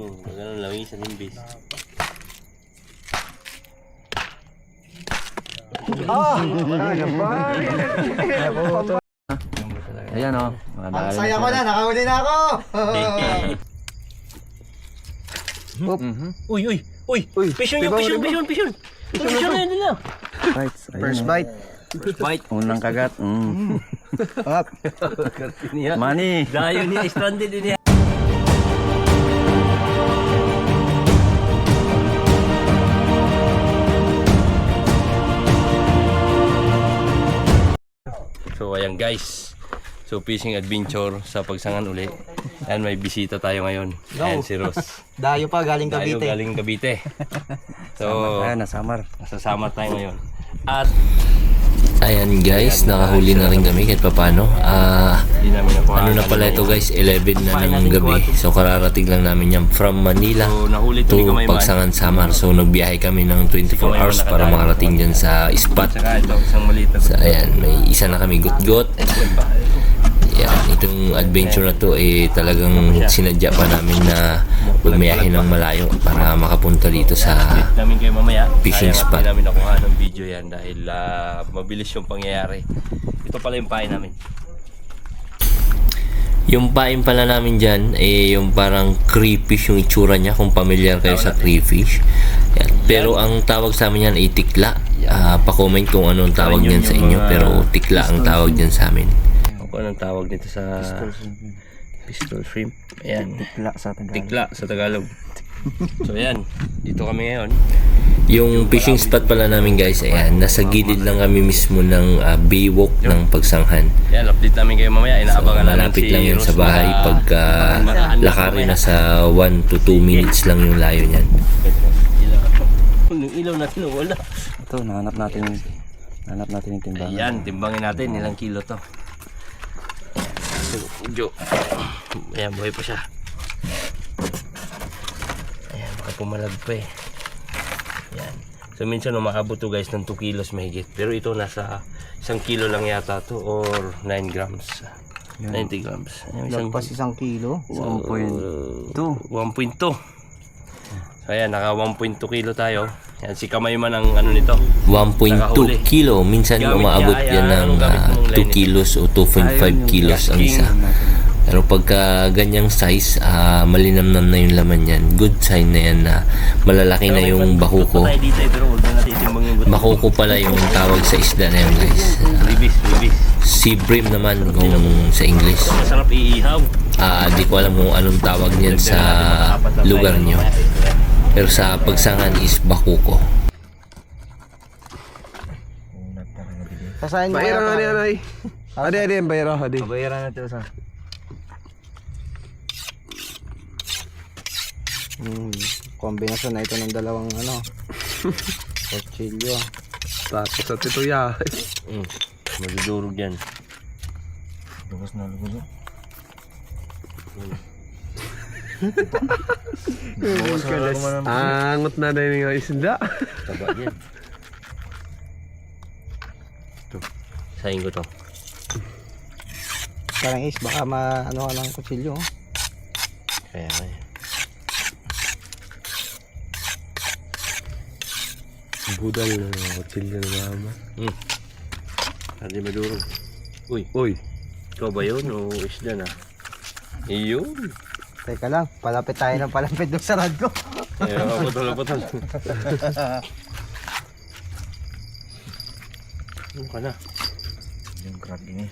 Ganun lang yung isang imbis. Ayan o. Ang saya ko na, nakahuli na ako! Uy! Pisyon nyo! Pisyon na nila! First bite. Unang kagat. Up. Money. Dayo niya, stranded niya. So ayan guys. So fishing adventure sa Pagsangan uli. Ayan, may bisita tayo ngayon. Ayan si Ross. Dayo pa, galing Tayo Cavite. galing Cavite. So Ayan, nasamar. nasa Samar tayo ngayon. At Ayan guys, nakahuli na rin kami kahit papano. di namin nakuha. Ano na pala ito guys, 11 na ng gabi. So kararating lang namin yan from Manila So nahuli to tuloy kamay man. Pagsangan Samar. So nagbiyahe kami ng 24 hours para makarating dyan sa spot. Saka ito, isang maliit na So ayan, may isa na kami gut-gut. Yan, itong adventure na to talagang sinadya pa namin na bumiyahe ng malayo para makapunta dito sa namin kayo mamaya. Fishing Sayang spot. Hindi namin nakuha ng video yan dahil mabilis yung pangyayari. Ito pala yung pain namin. Yung pain pala namin dyan, yung parang crayfish yung itsura niya, kung familiar kayo sa crayfish. Yan. Pero ang tawag sa amin yan ay tikla. Pa-comment kung anong tawag niyan sa inyo, pero tikla ang tawag dyan sa amin. Kung anong tawag nito sa pistol shrimp. Ayan. Tikla sa Tagalog. Tikla sa Tagalog. So ayan, dito kami ngayon. Yung fishing spot pala namin guys, ayan, nasa gilid lang kami mismo ng baywalk ng Pagsanghan. Ayan, update namin kayo mamaya. Inaabangan namin Malapit si lang yun sa Rose bahay na pagka lakarin na sa 1 to 2 minutes lang yung layo niyan. Yung ilaw natin wala. Ito, nahanap natin yung timbangan. Ayan, timbangin natin ilang kilo to. Ayan, ayan, buhay pa siya. Ayan, baka pumalag pa eh. Ayan. So minsan umaabot to guys ng 2 kilos mahigit. Pero ito nasa 1 kilo lang yata to or 9 grams. 90 grams. Ayan, Lagpas 1 kilo. 1.2. 1.2. So ayan, naka 1.2 kilo tayo. Ayan, si Kamayman ang ano nito. 1.2 kilo. Minsan umaabot yan ng 2 kilos o 2.5 kilos ang isa. Pero pagka ganyang size, malinamnam na yung laman yan. Good sign na yan na malalaki na yung bakuko. Bakuko pala yung tawag sa isda na yun guys. Ribis. Sea bream naman kung sa English. Masarap iihaw. Di ko alam kung anong tawag niyan sa lugar nyo. Pero sa Pagsangan is bakuko. Sasayin mo Bayra nga kaya niya, Nay. Adi, bayra, adi. Bayaran natin sa. Kombinasyon na ito ng dalawang tortillo. Tapos at ito ya. Madudurog yan. Lugos na lugos. Angot na din yung isda. Taba yan. Sayin ko to. Parang is, baka maano ka ng kutsilyo. Kaya kaya. Budal na yung kutsilyo na naman. Hindi madurog. Uy. Ikaw ba yun o isda na? Iyon. Teka lang, palapit tayo ng palapit doon sa rad ko. Kaya putol. Ano ka na? Yung crab ini.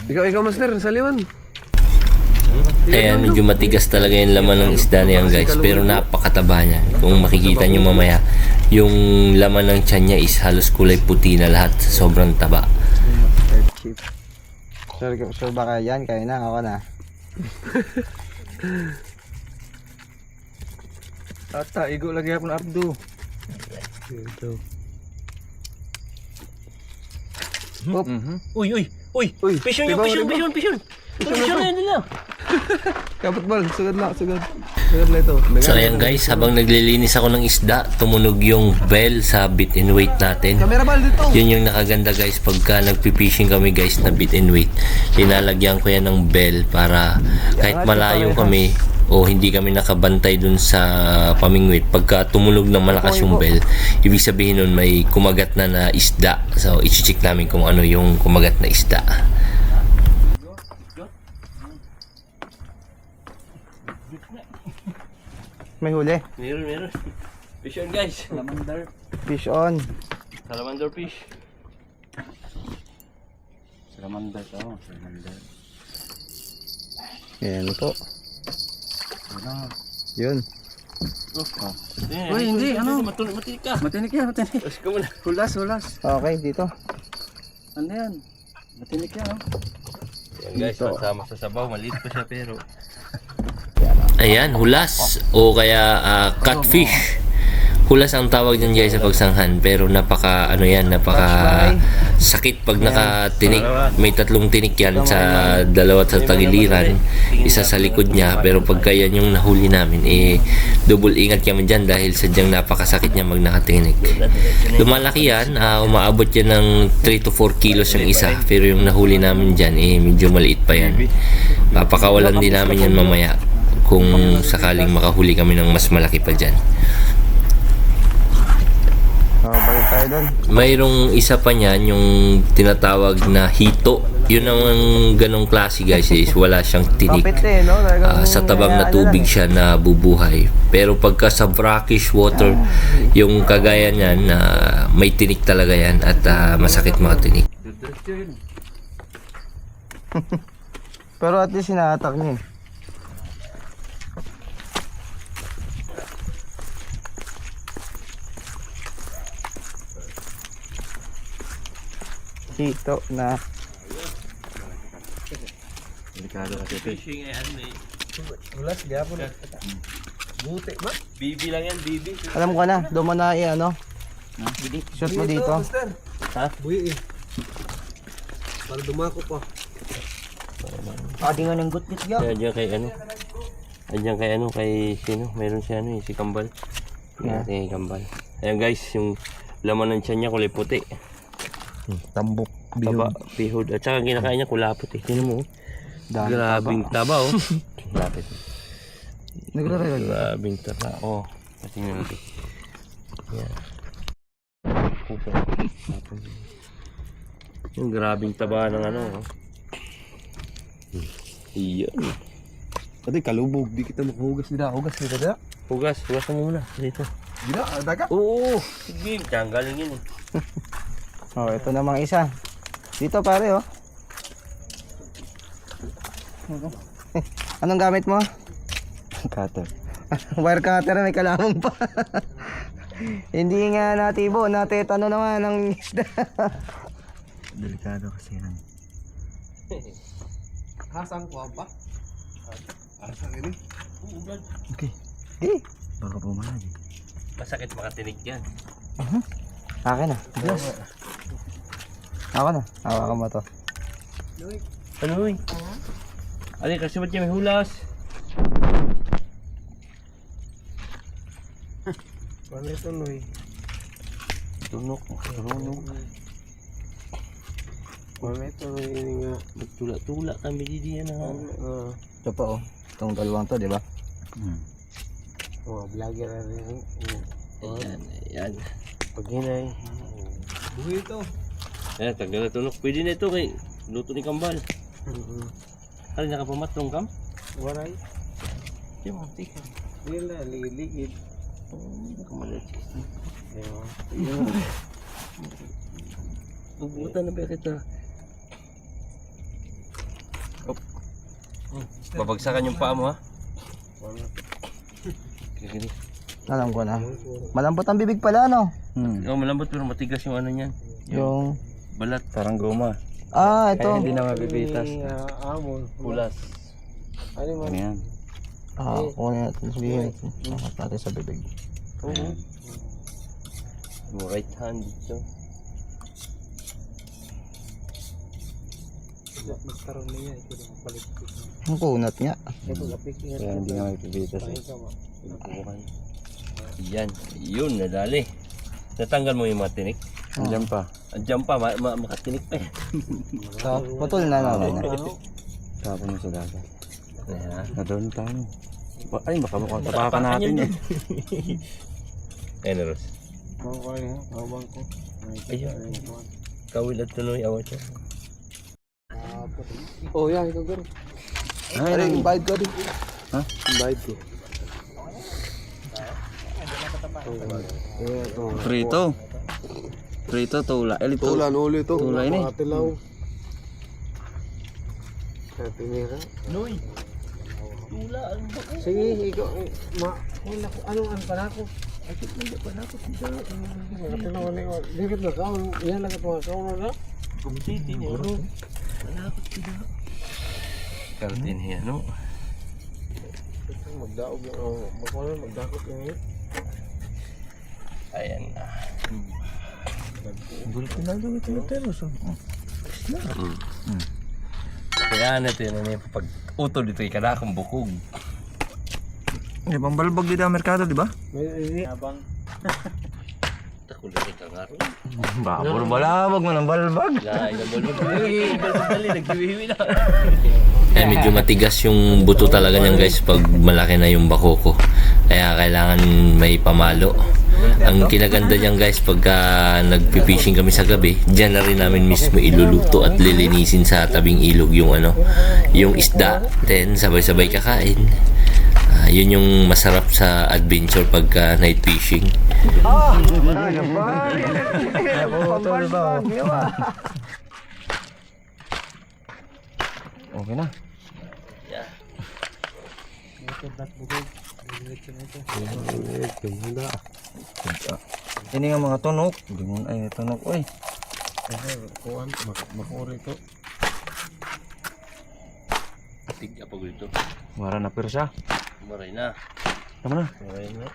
Ikaw, master, sa liwan. Ayan, medyo matigas talaga yung laman ng isda na yan guys. Pero napakataba niya. Kung makikita nyo mamaya, yung laman ng tiyan niya is halos kulay puti na lahat. Sobrang taba. Sure baka yan, kaya na, ako na. Tata, igo lagi ako ng Abdo. Ito. Uy! Pisyon nyo! Pisyon na nila! Kapit bal, sugad na ito. So ayan guys, habang naglilinis ako ng isda, tumunog yung bell sa bit and weight natin. Kamera bal dito. Yun yung nakaganda guys pagka nagpipishing kami guys na bit and weight. Linalagyan ko yan ng bell para kahit malayo kami, o hindi kami nakabantay dun sa pamingwit, pagka tumunog ng malakas yung bell, ibig sabihin nun may kumagat na isda. So i-check namin kung ano yung kumagat na isda. May huli. Meron. Fish on guys. Salamander. Fish on. Salamander fish. Salamander to. Salamander. Yan po. Yun. Uy, hindi. Ano? Matinik ka. Matinik yan, matinik. Tapos ka muna. Hulas. Okay, dito. Ano yan? Matinik yan, oh. Yan guys, masama sa sabaw. Maliit pa siya pero. Ayan, hulas o kaya catfish. Hulas ang tawag dyan guys sa pagsanghan, pero napaka sakit pag nakatinik. May 3 tinik yan sa dalawa sa tagiliran, isa sa likod niya, pero pagka yan yung nahuli namin, double ingat kami dyan dahil sadyang napakasakit niya mag nakatinik. Lumalaki yan, umaabot yan ng 3 to 4 kilos yung isa, pero yung nahuli namin dyan, medyo maliit pa yan. Papakawalan din namin yan mamaya kung sakaling makahuli kami ng mas malaki pa dyan. Balik tayo doon. Mayroong isa pa niyan, yung tinatawag na hito. Yun ang ganong klase guys, is wala siyang tinik. Kapit no? Sa tabang na tubig siya na bubuhay. Pero pagka sa brackish water, yung kagaya niyan, may tinik talaga yan at masakit makatinik. Pero at least sinahatak niya. Hito na. Delikado kasi fishing ay ano eh. Hulas, gapon. Buti ba? Bibi lang yan, bibi. Alam ko na, doon mo na ano. Shoot mo dito. Ha? Buhi eh. Para dumako pa. Pati nga ng gutgit niya. Kaya dyan kay ano? Diyan kay ano, kay sino? Meron siya ano si Kambal. Kay Kambal. Ayan guys, yung laman ng tiyan niya kulay puti. Tambok. Taba, pihod. At saka kinakain niya kulapot eh. Tingnan mo. Grabing taba oh. Lapit. Nagrarayag. Grabing taba. Oh, tingnan natin. Yan. Puso. Yung grabing taba ng ano. Oh. Iyon. Ate, kalubog. Di kita makahugas nila. Hugas nila da. Hugas mo muna. Dito. Gila, daga. Oo. Sige, tanggalin yun eh. Oh, ito namang isa. Dito pare oh. Anong gamit mo? Cutter. Wire cutter, may kalamang pa. Hindi nga natibo, natetano naman ng isda. Delikado kasi yan. Hasang ko ba? Hasang ini? Okay. Eh, Baka pumalag. Masakit makatinig yan. akin na. Yes. Ako na. Hawakan mo to. Ano eh? Ali, kasi ba't niya may hulas? Wala ito, Noy. Tunok, marunong. Wala ito, Noy. Ini nga. Magtula-tula kami di yan ha. Ito pa oh. Itong dalawang to, di ba? Oh, vlogger na rin. Ayan, ayan. Pag hinay. Buhi ito. Ayan, tagal na tunok. Pwede na ito kay luto ni Kambal. Ano, nakapamatlong kam? Waray. Yung mga tika. Hindi na, ligid-ligid. Kamalat. Ayun. Bubutan na ba kita? Babagsakan yung paa mo ha? Kaya Alam ko na. Malambot ang bibig pala, no? oh, malambot pero matigas yung ano niyan. Yung... Balat. Parang goma. Ah, ito. Hindi na mapipitas. Amon. Pulas. Ano man? Yan. Kunin natin. Sabihin natin. Sakat natin sa bibig. Yung right hand dito. Magkaroon na yan. Ito na mapalit. Ang kunat nga. Ito lapik. Kaya hindi na mapipitas. Bukan. Yan. Yun, nadali. Natanggal mo yung mga tinik. Andiyan pa. Andiyan pa, makatinik pa eh. So, putol na namin. Ano? Tapos mo sa dagat. Ayan. Nadoon tayo. Ay, baka mukhang tapakan natin eh. Ayun, Ros. Ayun. Kawil at tuloy, awat siya. Oh, yan, ito garo. Ay, invite ko din. Ha? Invite ko. Prito, tula. Tula, nuli ito. Tula ini. Matilaw. Noy! Tula, ano ba? Sige, ikaw. Anong pa na ako? Dikit na ka. Yan lang ito. Ikaw na. Kumsiti niya, bro. Malapit sila. Kartin niya, no? Magdaog yung magdakot yung Ayan na. Bulpinado ito yung teros. Kaya natin na pag utol dito ikala akong bukog. May pambalbag dito ang merkado, di ba? Abang. Takulit ka nga rin. Babor balabag man ang balbag. Lain na balog. Dali, nagkiwiwi na. Eh, medyo matigas yung buto talaga niyan guys pag malaki na yung bako ko. Kaya kailangan may pamalo. Ang kinaganda niyan guys pagka nagpipishing kami sa gabi, diyan na rin namin mismo iluluto at lilinisin sa tabing ilog yung yung isda. Then sabay-sabay kakain. Yun yung masarap sa adventure pagka night fishing. Okay na. Yeah. Ini nga mga tunok. Hindi mo ay tunok. Uy. Kuhan, makuri ito. Tigya pa dito. Wala na persa. Maray na. Tama na. Maray na.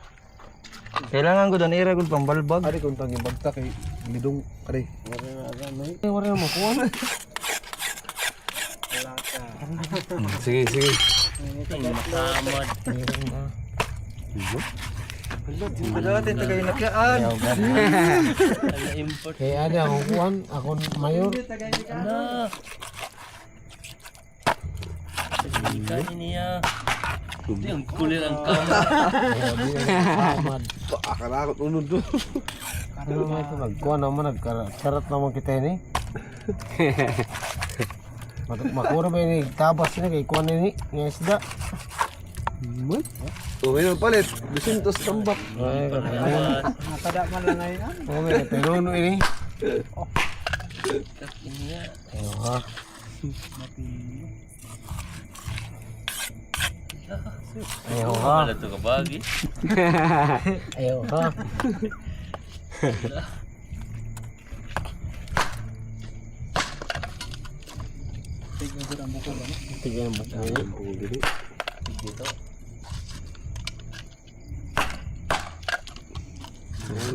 Kailangan ko doon iragod pambalbag. Ari kung tanging bagta kay midong ari. Wala na makuha na. Sige, sige. Ang masamad. Dati tagay nakyaan. Ang import. Kaya ada akong kuhan, akong mayor. Na. Kain niya. Hindi, ang kulit ang kama. Akarakot unod doon. Ano nga ito, nagkuhan naman, nagkarat naman kita ini. Makura ba ini, tabas na kay kuhan ini, ng isda. Okay na palit, 200 tambak. Ay, Natada man lang ngayon. okay, pero ano ini? Ayaw ha. Ayaw ha. Wala ito kabagi. Ayaw ha. Tignan ang buko.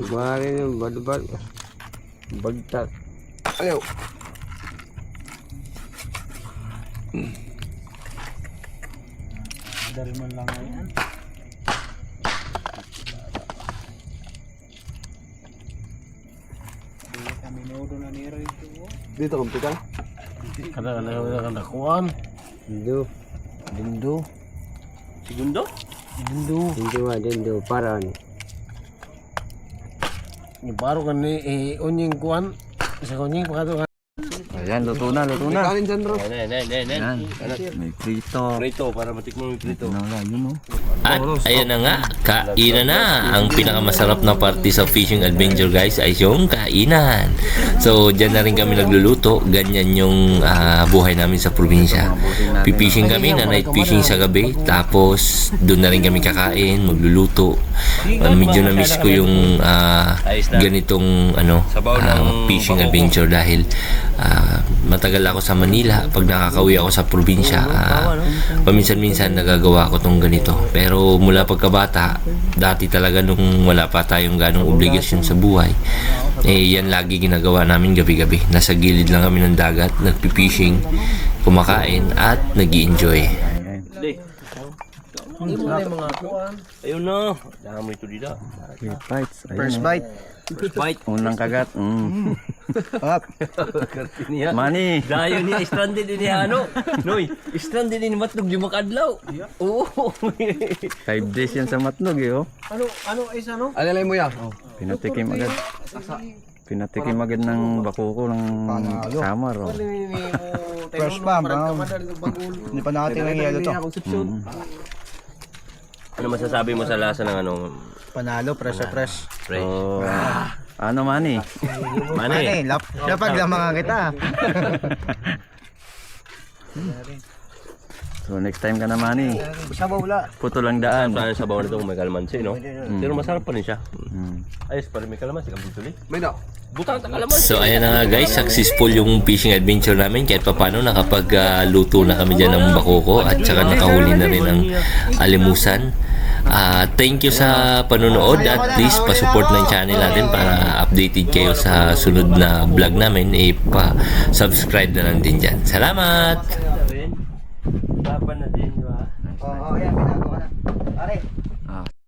Bari yung badbad. Bagtat. Ayaw. Dari man lang ngayon. Dito kung pika? Kada kuhan. Dindo. Dindo. Segundo? Dindo parang. Ni baru kan ni onyeng kuhan. Sa onyeng pakato kan. Ayan, luto na, luto na. Kanin dyan bro. Ayan. May prito. Prito, para matikmo yung prito. Wala, yun o. At ayan na nga, kainan na. Ang pinakamasarap na party sa fishing adventure guys ay yung kainan. So dyan na rin kami nagluluto. Ganyan yung buhay namin sa probinsya. Pipishing kami na night fishing sa gabi. Tapos doon na rin kami kakain, magluluto. Medyo na-miss ko yung ganitong fishing adventure dahil matagal ako sa Manila. Pag nakakauwi ako sa probinsya, paminsan-minsan nagagawa ko tong ganito. Pero mula pagkabata, dati talaga nung wala pa tayong ganong obligasyon sa buhay, yan lagi ginagawa namin gabi-gabi. Nasa gilid lang kami ng dagat, nagpipishing, kumakain at nag-i-enjoy. Hindi mo na yung mga kuhan. Ayun na. Dami ito dito. First bite. First bite. Unang kagat. Up. Niya. Mani. Dayo niya, stranded din niya, ano? Noy, stranded din matnog di makadlaw. Oo. 5 days yan sa matnog eh, oh. Alalay mo yan. Pinatikim agad. Pinatikim agad ng bakuko ng samar, oh. Fresh pa, bro. Hindi pa natin ng yelo to. Ano masasabi mo sa lasa ng ano? Panalo, fresh na fresh. Fresh. Oh. Ano, Mani? Mani. Lapag lang mga kita. So next time ka na, Mani. Sabaw wala. Puto lang daan. Saan sa bawah nito kung may kalamansi, no? Pero masarap pa rin siya. Mm. Ayos pa rin may kalamansi, kang tuloy. May na. Butang ta kalamansi. So ayan na nga guys, successful yung fishing adventure namin kahit papano nakapag-luto na kami dyan ng bakoko at saka nakahuli na rin ng alimusan. Thank you sa panonood at please pa-support ng channel natin para updated kayo sa sunod na vlog namin. Pa-subscribe na lang din dyan. Salamat! Laban na din, di ba? Oo, yan. Pinagawa na. Pare.